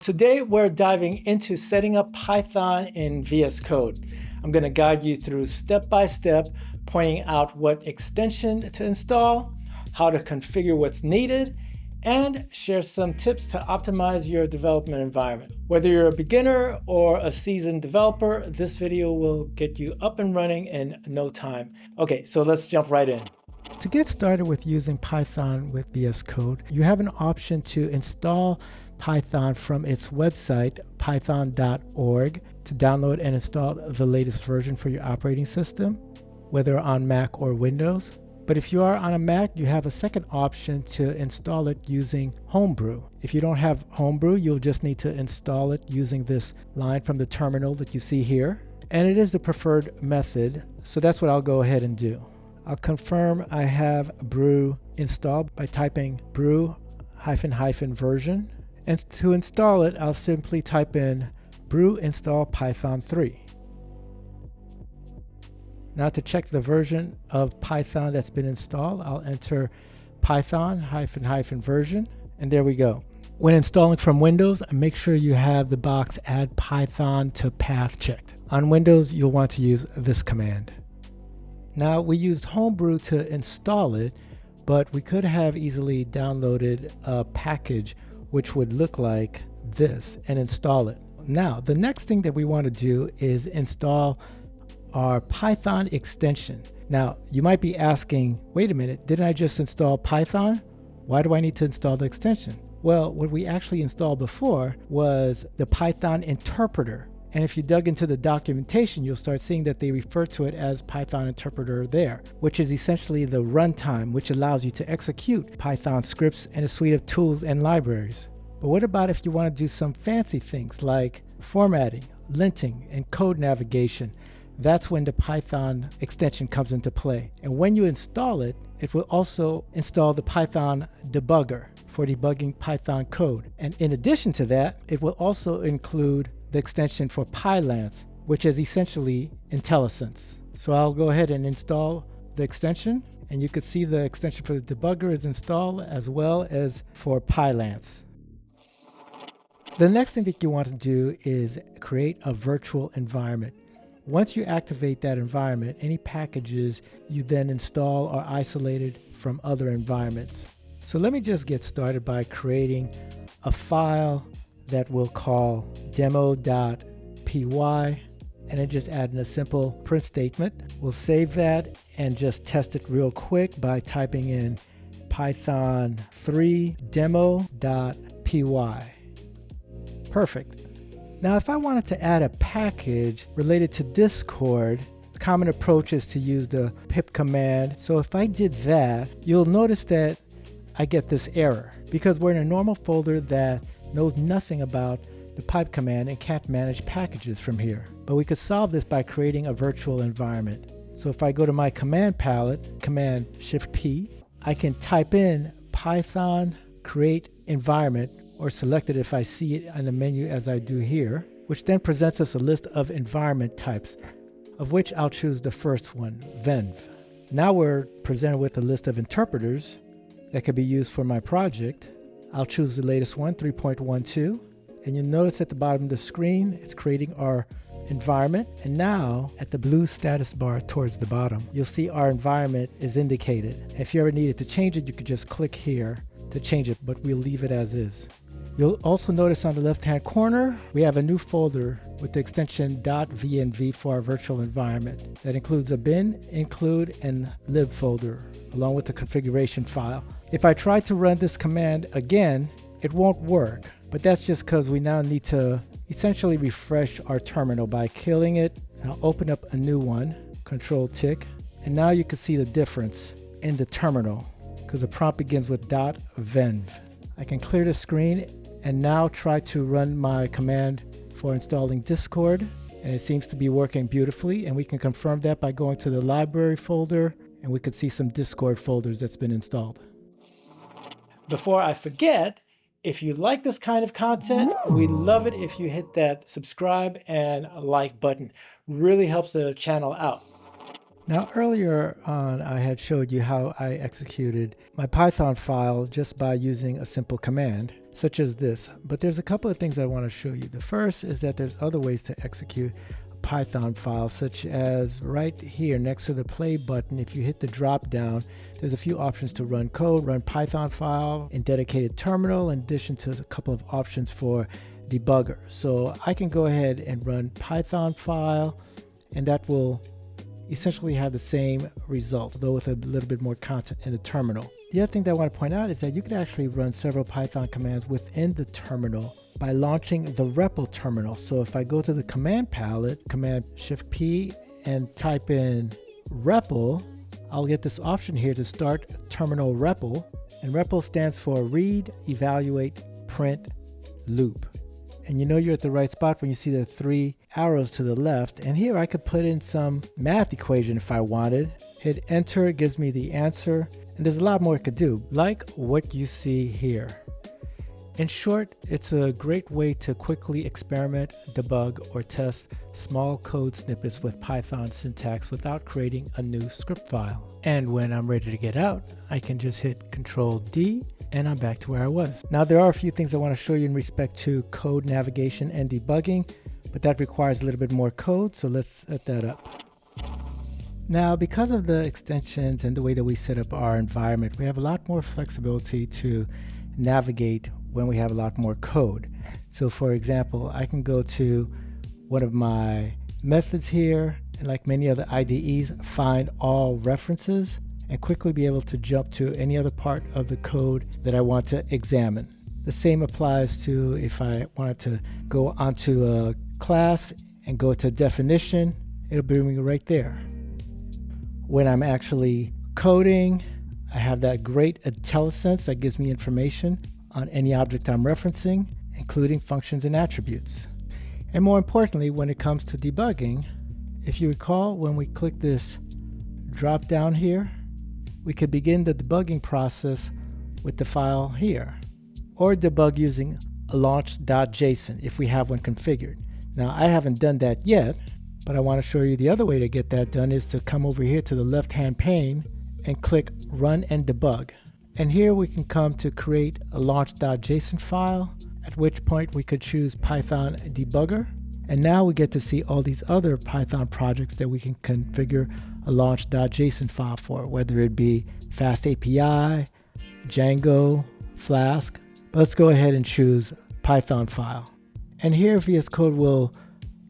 Today we're diving into setting up Python in VS Code. I'm going to guide you through step by step, pointing out what extension to install, how to configure what's needed, and share some tips to optimize your development environment. Whether you're a beginner or a seasoned developer, this video will get you up and running in no time. Okay, so let's jump right in. To get started with using Python with VS Code, you have an option to install Python from its website, python.org, to download and install the latest version for your operating system, whether on Mac or Windows. But if you are on a Mac, you have a second option to install it using Homebrew. If you don't have Homebrew, you'll just need to install it using this line from the terminal that you see here. And it is the preferred method, so that's what I'll go ahead and do. I'll confirm I have brew installed by typing brew --version. And to install it, I'll simply type in brew install Python 3. Now to check the version of Python that's been installed, I'll enter Python --version, and there we go. When installing from Windows, make sure you have the box add Python to path checked. On Windows, you'll want to use this command. Now we used Homebrew to install it, but we could have easily downloaded a package which would look like this and install it. Now, the next thing that we want to do is install our Python extension. Now, you might be asking, wait a minute, didn't I just install Python? Why do I need to install the extension? Well, what we actually installed before was the Python interpreter. And if you dug into the documentation, you'll start seeing that they refer to it as Python interpreter there, which is essentially the runtime, which allows you to execute Python scripts and a suite of tools and libraries. But what about if you want to do some fancy things like formatting, linting, and code navigation? That's when the Python extension comes into play. And when you install it, it will also install the Python debugger for debugging Python code. And in addition to that, it will also include the extension for Pylance, which is essentially IntelliSense. So I'll go ahead and install the extension, and you can see the extension for the debugger is installed as well as for Pylance. The next thing that you want to do is create a virtual environment. Once you activate that environment, any packages you then install are isolated from other environments. So let me just get started by creating a file that we'll call demo.py, and then just add in a simple print statement. We'll save that and just test it real quick by typing in Python 3 demo.py. Perfect. Now, if I wanted to add a package related to Discord, the common approach is to use the pip command. So if I did that, you'll notice that I get this error because we're in a normal folder that knows nothing about the pipe command and can't manage packages from here. But we could solve this by creating a virtual environment. So if I go to my command palette, Command Shift P, I can type in Python create environment, or select it if I see it on the menu as I do here, which then presents us a list of environment types, of which I'll choose the first one, Venv. Now we're presented with a list of interpreters that could be used for my project. I'll choose the latest one, 3.12, and you'll notice at the bottom of the screen, it's creating our environment. And now at the blue status bar towards the bottom, you'll see our environment is indicated. If you ever needed to change it, you could just click here to change it, but we'll leave it as is. You'll also notice on the left-hand corner, we have a new folder with the extension .vnv for our virtual environment. That includes a bin, include, and lib folder, along with the configuration file. If I try to run this command again, it won't work, but that's just because we now need to essentially refresh our terminal by killing it. I'll open up a new one, Control-Tick, and now you can see the difference in the terminal because the prompt begins with .venv. I can clear the screen and now try to run my command for installing Discord, and it seems to be working beautifully, and we can confirm that by going to the library folder, and we could see some Discord folders that's been installed. Before I forget, if you like this kind of content, we'd love it if you hit that subscribe and like button. Really helps the channel out. Now earlier on I had showed you how I executed my Python file just by using a simple command. such as this. But there's a couple of things I want to show you. The first is that there's other ways to execute a Python file, such as right here next to the play button. If you hit the drop down, there's a few options to run code, run Python file in dedicated terminal, in addition to a couple of options for debugger. So I can go ahead and run Python file, and that will essentially have the same result, though with a little bit more content in the terminal. The other thing that I want to point out is that you can actually run several Python commands within the terminal by launching the REPL terminal. So if I go to the command palette, Command Shift P, and type in REPL, I'll get this option here to start terminal REPL. And REPL stands for Read, Evaluate, Print, Loop. And you know you're at the right spot when you see the 3 arrows to the left. And here I could put in some math equation if I wanted. Hit enter, it gives me the answer. And there's a lot more it could do, like what you see here. In short, it's a great way to quickly experiment, debug, or test small code snippets with Python syntax without creating a new script file. And when I'm ready to get out, I can just hit Control D and I'm back to where I was. Now there are a few things I want to show you in respect to code navigation and debugging, but that requires a little bit more code, so let's set that up. Now, because of the extensions and the way that we set up our environment, we have a lot more flexibility to navigate when we have a lot more code. So for example, I can go to one of my methods here, and like many other IDEs, find all references and quickly be able to jump to any other part of the code that I want to examine. The same applies to if I wanted to go onto a class and go to definition, it'll bring me right there. When I'm actually coding, I have that great IntelliSense that gives me information on any object I'm referencing, including functions and attributes. And more importantly, when it comes to debugging, if you recall, when we click this drop down here, we could begin the debugging process with the file here, or debug using a launch.json if we have one configured. Now, I haven't done that yet, but I want to show you the other way to get that done is to come over here to the left-hand pane and click Run and Debug. And here we can come to create a launch.json file, at which point we could choose Python Debugger. And now we get to see all these other Python projects that we can configure a launch.json file for, whether it be Fast API, Django, Flask. But let's go ahead and choose Python file. And here VS Code will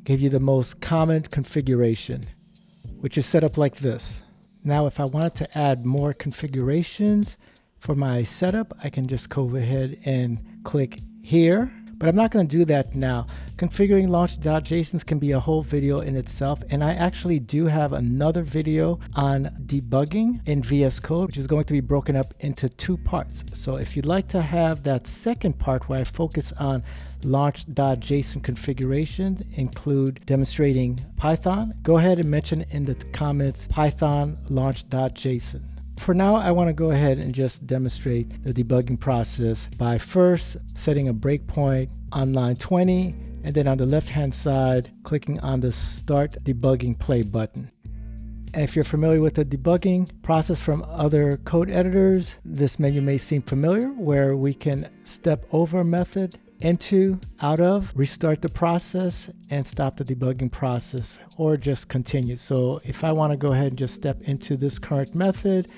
give you the most common configuration, which is set up like this. Now, if I wanted to add more configurations for my setup, I can just go ahead and click here, but I'm not going to do that now. Configuring launch.jsons can be a whole video in itself, and I actually do have another video on debugging in VS Code, which is going to be broken up into 2 parts. So if you'd like to have that second part where I focus on launch.json configuration, include demonstrating Python, go ahead and mention in the comments Python launch.json. For now, I want to go ahead and just demonstrate the debugging process by first setting a breakpoint on line 20, and then on the left-hand side, clicking on the Start Debugging Play button. And if you're familiar with the debugging process from other code editors, this menu may seem familiar, where we can step over a method, into, out of, restart the process, and stop the debugging process, or just continue. So if I want to go ahead and just step into this current method,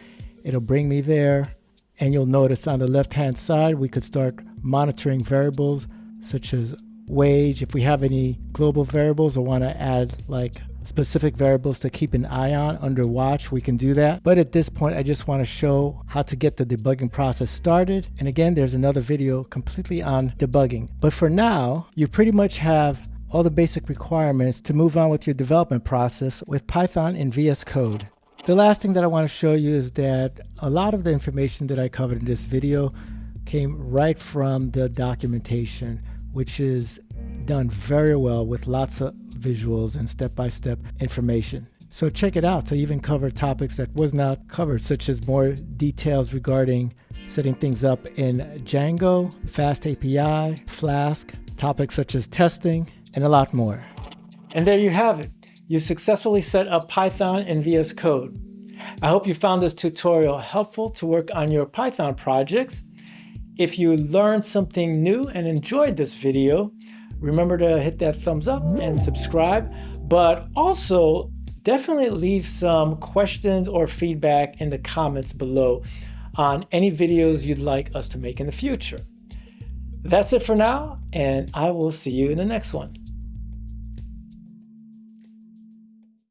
it'll bring me there. And you'll notice on the left-hand side, we could start monitoring variables such as wage. If we have any global variables or want to add like specific variables to keep an eye on under watch, we can do that. But at this point, I just want to show how to get the debugging process started. And again, there's another video completely on debugging. But for now, you pretty much have all the basic requirements to move on with your development process with Python in VS Code. The last thing that I want to show you is that a lot of the information that I covered in this video came right from the documentation, which is done very well with lots of visuals and step-by-step information. So check it out to even cover topics that was not covered, such as more details regarding setting things up in Django, Fast API, Flask, topics such as testing, and a lot more. And there you have it. You've successfully set up Python in VS Code. I hope you found this tutorial helpful to work on your Python projects. If you learned something new and enjoyed this video, remember to hit that thumbs up and subscribe, but also definitely leave some questions or feedback in the comments below on any videos you'd like us to make in the future. That's it for now, and I will see you in the next one.